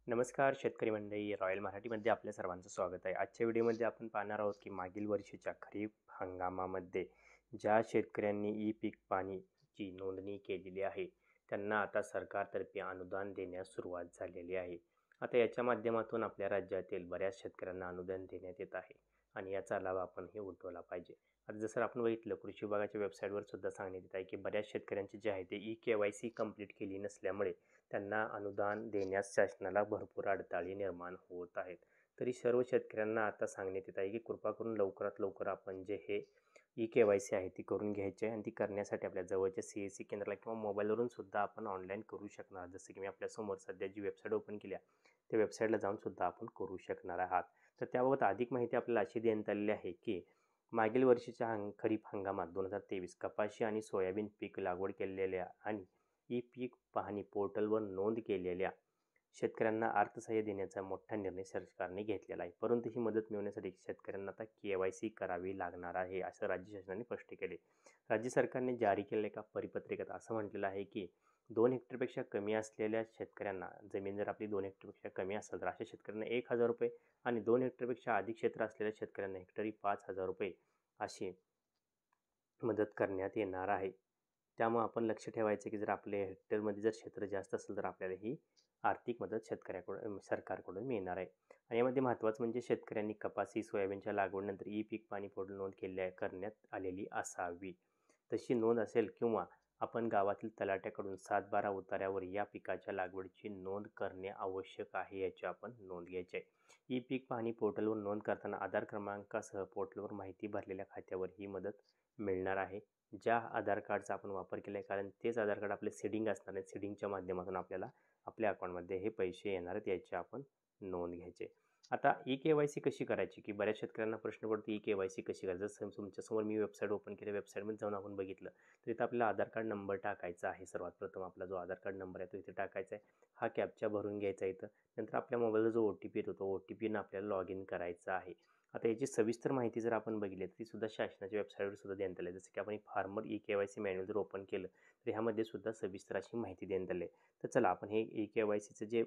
नमस्कार शेतकरी मंडळी, रॉयल मराठीमध्ये आपल्या सर्वांचं स्वागत आहे. आजच्या व्हिडिओमध्ये आपण पाहणार आहोत की मागील वर्षीच्या खरीप हंगामामध्ये ज्या शेतकऱ्यांनी ई पीक पाणीची नोंदणी केलेली आहे त्यांना आता सरकारतर्फे अनुदान देण्यास सुरुवात झालेली आहे. आता याच्या माध्यमातून आपल्या राज्यातील बऱ्याच शेतकऱ्यांना अनुदान देण्यात येत आहे आणि याचा लाभ आपण हे उठवला पाहिजे. आता जसं आपण बघितलं, कृषी विभागाच्या वेबसाईटवर सुद्धा सांगण्यात येत आहे की बऱ्याच शेतकऱ्यांची जे आहे ते KYC कंप्लीट केली नसल्यामुळे त्यांना अनुदान देण्यास शासनाला भरपूर अडथळे निर्माण होत आहेत. तरी सर्व शेतकऱ्यांना आता सांगण्यात येत आहे की कृपा करून लवकरात लवकर आपण जे हे KYC आहे ती करून घ्यायची आहे आणि ती करण्यासाठी आपल्या जवळच्या CSC केंद्राला किंवा मोबाईलवरून सुद्धा आपण ऑनलाईन करू शकणार. जसं की मी आपल्यासमोर सध्या जी वेबसाईट ओपन केली आहे त्या वेबसाईटला जाऊन सुद्धा आपण करू शकणार आहात. तर त्याबाबत अधिक माहिती आपल्याला अशी देण्यात आलेली आहे की मागील वर्षीच्या खरीप हंगामात 2023 कपाशी आणि सोयाबीन पीक लागवड केलेल्या आणि ई पीक पाहणी पोर्टलवर नोंद केलेल्या शेतकऱ्यांना अर्थसहाय्य देण्याचा मोठा निर्णय सरकारने घेतलेला आहे. परंतु ही मदत मिळवण्यासाठी शेतकऱ्यांना आता KYC करावी लागणार आहे, असं राज्य शासनाने स्पष्ट केले. राज्य सरकारने जारी केलेल्या एका परिपत्रकात असं म्हटलेलं आहे की 2 हेक्टरपेक्षा कमी असलेल्या शेतकऱ्यांना, जमीन जर आपली 2 हेक्टरपेक्षा कमी असेल तर अशा शेतकऱ्यांना 1,000 रुपये आणि 2 हेक्टरपेक्षा अधिक क्षेत्र असलेल्या शेतकऱ्यांना हेक्टरी 5,000 रुपये अशी मदत करण्यात येणार आहे. त्यामुळे आपण लक्ष ठेवायचं की जर आपल्या हेक्टरमध्ये जर क्षेत्र जास्त असेल तर आपल्याला ही आर्थिक मदत सरकारकडून मिळणार आहे. आणि यामध्ये महत्त्वाचं म्हणजे शेतकऱ्यांनी कपासी सोयाबीनच्या लागवडीनंतर ई पीक पाणी पोर्टल नोंद करण्यात आलेली असावी. तशी नोंद असेल किंवा आपण गावातील तलाठ्याकडून 7/12 उतार्यावर या पिकाच्या लागवडीची नोंद करणे आवश्यक आहे, याची आपण नोंद घ्यायची आहे. ई पीक पाहणी पोर्टलवर नोंद करताना आधार क्रमांकासह पोर्टलवर माहिती भरलेल्या खात्यावर ही मदत मिळणार आहे. ज्या आधार कार्डचा आपण वापर केला आहे, कारण तेच आधार कार्ड आपले सीडिंग असणार आहे. सीडिंगच्या माध्यमातून आपल्याला आपल्या अकाउंटमध्ये हे पैसे येणार आहेत, याची आपण नोंद घ्यायची. आता KYC कशी करायची, की बऱ्याच शेतकऱ्यांना प्रश्न पडतो KYC कशी करायची. जसं तुमच्यासमोर मी वेबसाईट ओपन केली, वेबसाईटमध्ये जाऊन आपण बघितलं तर इथं आपल्याला आधार कार्ड नंबर टाकायचा आहे. सर्वात प्रथम आपला जो आधार कार्ड नंबर आहे तो इथे टाकायचा आहे. हा कॅप्चा भरून घ्यायचा आहे इथं. नंतर आपल्या मोबाईलला जो OTP येतो तो OTPनं आपल्याला लॉग इन करायचं आहे. आता याची सविस्तर माहिती जर आपण बघितली तर ती सुद्धा शासनाच्या वेबसाईटवर सुद्धा देण्यात आली आहे. जसं की आपण फार्मर KYC मॅन्युअल जर ओपन केलं तर ह्यामध्ये सुद्धा सविस्तर अशी माहिती देण्यात आली आहे. तर चला आपण हे KYCचं जे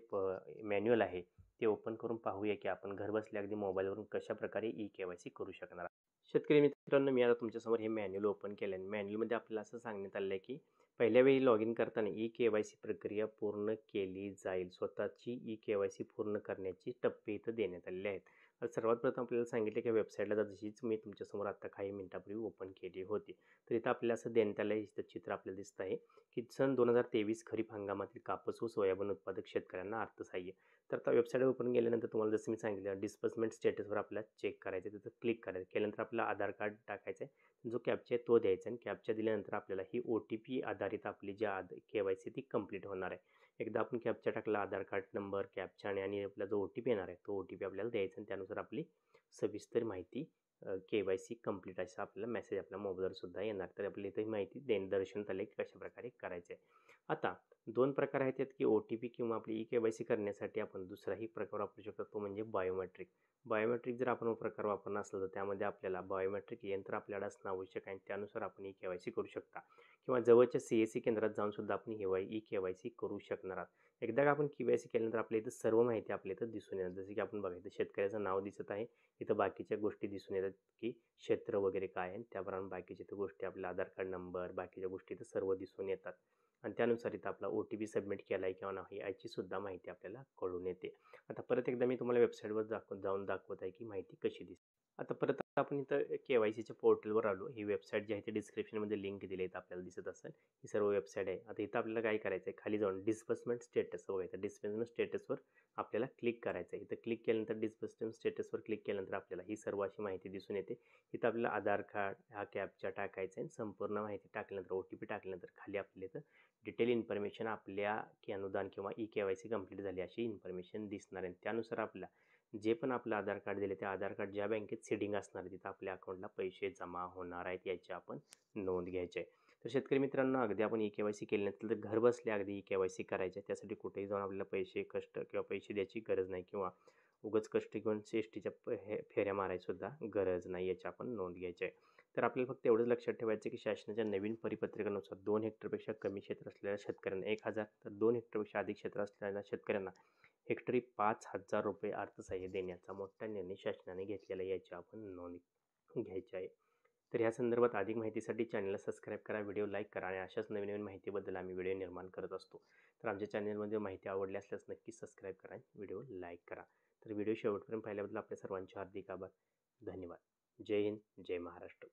मॅन्युअल आहे ते ओपन करून पाहूया की आपण घरबसल्या अगदी मोबाईलवरून कशाप्रकारे KYC करू शकणार आहात. शेतकरी मित्रांनो, मी आता तुमच्यासमोर हे मॅन्युअल ओपन केलं आहे. मॅन्युअलमध्ये आपल्याला असं सांगण्यात आलं आहे की पहिल्या वेळी लॉग इन करताना KYC प्रक्रिया पूर्ण केली जाईल. स्वतःची KYC पूर्ण करण्याची टप्पे इथं देण्यात आलेले आहेत. सर्वात प्रथम आपल्याला सांगितले की वेबसाईटला जशीच मी तुमच्यासमोर आता काही मिनिटापूर्वी ओपन केली होती. तर इथं आपल्याला असं देण्यात आलं आहे, इथं चित्र आपल्याला दिसतं आहे की सन 2023 खरीप हंगामातील कापूस व सोयाबीन उत्पादक शेतकऱ्यांना अर्थसहाय्य. तर आता वेबसाईटवर ओपन केल्यानंतर तुम्हाला जसं मी सांगितलं डिस्बर्समेंट स्टेटसवर आपल्याला चेक करायचं आहे. तिथं क्लिक करायचं. केल्यानंतर आपल्याला आधार कार्ड टाकायचं आहे. जो कॅप्चा आहे तो द्यायचा आणि कॅप्चा दिल्यानंतर आपल्याला ही OTP आधारित आपली जी KYC ती कंप्लीट होणार आहे. एकदा आपण कॅप्चा टाकला, आधार कार्ड नंबर, कॅप्चा आणि आपला जो OTP येणार आहे तो OTP आपल्याला द्यायचा आणि त्यानुसार आपली सविस्तर माहिती KYC कंप्लीट असा आपल्याला मेसेज आपल्या मोबाईलवर सुद्धा येणार. तर आपल्याला इथे माहिती दर्शवण्यात आली की कशाप्रकारे करायचं आहे. आता 2 प्रकार आहेत यात की OTP किंवा आपली KYC करण्यासाठी आपण दुसराही प्रकार वापरू शकतो, तो म्हणजे बायोमेट्रिक. बायोमेट्रिक जर आपण प्रकार वापरला असला तर त्यामध्ये आपल्याला बायोमेट्रिक यंत्र आपल्याला असणं आवश्यक आहे. त्यानुसार आपण KYC करू शकता किंवा जवळच्या CSC केंद्रात जाऊन सुद्धा आपण KYC करू शकणार आहात. एकदा का आपण KYC केल्यानंतर आपल्या इथं सर्व माहिती आपल्या इथं दिसून येणार. जसं की आपण बघायचं शेतकऱ्याचं नाव दिसत आहे. इथं बाकीच्या गोष्टी दिसून येतात की क्षेत्र वगैरे काय आहे, त्याप्रमाणे बाकीच्या इथं गोष्टी आपला आधार कार्ड नंबर, बाकीच्या गोष्टी इथं सर्व दिसून येतात आणि त्यानुसार इथं आपला OTP सबमिट केला आहे किंवा नाही याची सुद्धा माहिती आपल्याला कळून येते. आता परत एकदा मी तुम्हाला वेबसाईटवर जाऊन दाखवत आहे की माहिती कशी दिसते. आता परत आपण इथं KYCच्या पोर्टलवर आलो. ही वेबसाईट जी आहे ती डिस्क्रिप्शनमध्ये लिंक दिली आहे, आपल्याला दिसत असेल. ही सर्व वेबसाईट आहे. आता इथं आपल्याला काय करायचं आहे, खाली जाऊन डिस्बर्समेंट स्टेटस बघायचं. डिस्बर्समेंट स्टेटसवर आपल्याला क्लिक करायचं आहे. इथं क्लिक केल्यानंतर डिस्बर्समेंट स्टेटसवर क्लिक केल्यानंतर आपल्याला ही सर्व अशी माहिती दिसून येते. इथं आपल्याला आधार कार्ड हा कॅप्चा टाकायचा आहे. संपूर्ण माहिती टाकल्यानंतर OTP टाकल्यानंतर खाली आपल्याला इथं डिटेल इन्फॉर्मेशन आपल्या की अनुदान किंवा KYC कंप्लीट झाली अशी इन्फॉर्मेशन दिसणार आहे. त्यानुसार आपला जे पण आपलं आधार कार्ड दिले ते आधार कार्ड ज्या बँकेत सीडिंग असणार आहे तिथं आपल्या अकाउंटला पैसे जमा होणार आहेत, याची आपण नोंद घ्यायची आहे. तर शेतकरी मित्रांनो, अगदी आपण KYC केली नसेल तर घर बसल्या अगदी KYC करायचे. त्यासाठी कुठेही जाऊन आपल्याला कष्ट किंवा पैसे द्यायची गरज नाही किंवा उगाच कष्ट घेऊन CSTच्या फेऱ्या मारायची सुद्धा गरज नाही, याची आपण नोंद घ्यायची आहे. तर आपल्याला फक्त एवढंच लक्षात ठेवायचं की शासनाच्या नवीन परिपत्रकानुसार 2 हेक्टरपेक्षा कमी क्षेत्र असलेल्या शेतकऱ्यांना 1,000 तर 2 हेक्टरपेक्षा अधिक क्षेत्र असलेल्या शेतकऱ्यांना हेक्टरी 5,000 रुपये अर्थसहाय्य देण्याचा मोठा निर्णय शासनाने घेतलेला आहे, याची आपण नोंद घ्यायची आहे. तर ह्या संदर्भात अधिक माहितीसाठी चॅनलला सबस्क्राईब करा, व्हिडिओ लाईक करा आणि अशाच नवीन नवीन माहितीबद्दल आम्ही व्हिडिओ निर्माण करत असतो. तर आमच्या चॅनलमध्ये माहिती आवडली असल्यास नक्की सबस्क्राईब करा, व्हिडिओ लाईक करा. तर व्हिडिओ शेवटपर्यंत पाहिल्याबद्दल आपल्या सर्वांचे हार्दिक आभार. धन्यवाद. जय हिंद, जय महाराष्ट्र.